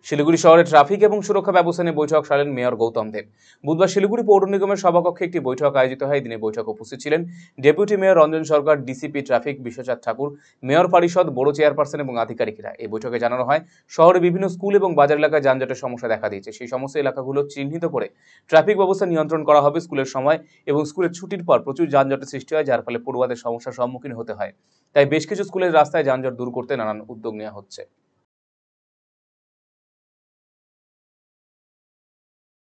শিলিগুড়ি শহরে ট্রাফিক এবং সুরক্ষা ব্যবস্থা নিয়ে বৈঠক সারলেন মেয়র গৌতম দেব। বুধবার শিলিগুড়ি পৌর নিগমের সভাকক্ষে একটি বৈঠক আয়োজিত হয়। দিনে বৈঠকে উপস্থিত ছিলেন ডেপুটি মেয়র রঞ্জন সরকার, ডিসিপি ট্রাফিক বিশ্বচাঁদ ঠাকুর, মেয়র পরিষদ, বড় চেয়ারপারসন এবং আধিকারিকরা। এই বৈঠকে জানানো হয়, শহরে বিভিন্ন স্কুল এবং বাজার এলাকায় যানজটের সমস্যা দেখা দিয়েছে। সেই সমস্ত এলাকাগুলো চিহ্নিত করে ট্রাফিক ব্যবস্থা নিয়ন্ত্রণ করা হবে। স্কুলের সময় এবং স্কুলের ছুটির পর প্রচুর যানজটের সৃষ্টি হয়, যার ফলে পড়ুয়াদের সমস্যার সম্মুখীন হতে হয়। তাই বেশ কিছু স্কুলের রাস্তায় যানজট দূর করতে নানান উদ্যোগ নেওয়া হচ্ছে।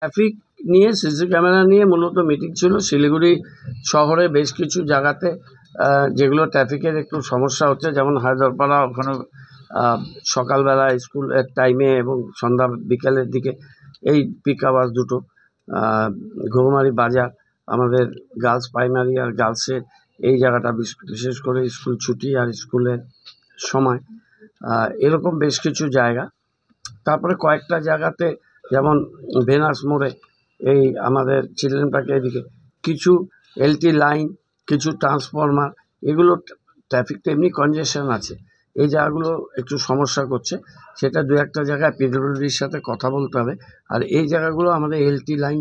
ট্রাফিক নিয়ে সিসি ক্যামেরা নিয়ে মূলত মিটিং ছিল শিলিগুড়ি শহরে বেশ কিছু জায়গাতে, যেগুলো ট্রাফিকের একটু সমস্যা হচ্ছে, যেমন হায়দরপাড়া, ওখানে সকালবেলা স্কুলের টাইমে এবং সন্ধ্যা বিকেলের দিকে এই পিক আওয়ার্স দুটো, ঘুঘুমারি বাজার, আমাদের গার্লস প্রাইমারি আর গার্লসের এই জায়গাটা বিশেষ করে স্কুল ছুটি আর স্কুলের সময়, এরকম বেশ কিছু জায়গা। তারপরে কয়েকটা জায়গাতে যেমন ভেনাস মোড়ে, এই আমাদের চিলড্রেন পার্কের এদিকে কিছু এলটি লাইন, কিছু ট্রান্সফরমার, এগুলো ট্রাফিক তো এমনি কনজেশন আছে, এই জায়গাগুলো একটু সমস্যা করছে। সেটা দু একটা জায়গায় পিডব্লিউডির সাথে কথা বলতে হবে। আর এই জায়গাগুলো আমাদের এলটি লাইন,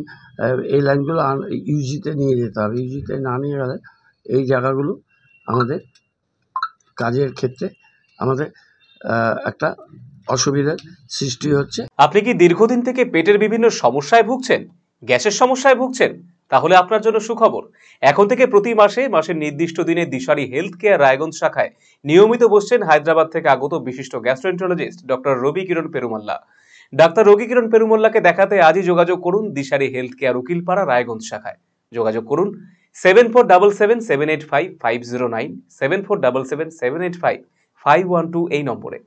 এই লাইনগুলো ইউজিতে নিয়ে যেতে হবে। ইউজিতে না নিয়ে গেলে এই জায়গাগুলো আমাদের কাজের ক্ষেত্রে আমাদের একটা অসুবিধার সৃষ্টি হচ্ছে। আপনি কি দীর্ঘদিন থেকে পেটের বিভিন্ন সমস্যায় ভুগছেন, গ্যাসের সমস্যায় ভুগছেন? তাহলে আপনার জন্য সুখবর। এখন থেকে প্রতি মাসের নির্দিষ্ট দিনে দিশারি হেলথ কেয়ার রায়গঞ্জ শাখায় নিয়মিত বসছেন হায়দ্রাবাদ থেকে আগত বিশিষ্ট গ্যাস্ট্রোএন্টারোলজিস্ট ডক্টর রবি কিরণ পেরুমাল্লা। ডাক্তার রবি কিরণ পেরুমাল্লাকে দেখাতে আজই যোগাযোগ করুন দিশারি হেলথ কেয়ার উকিলপাড়া রায়গঞ্জ শাখায়। যোগাযোগ করুন 7477785509, 7477785512 এই নম্বরে।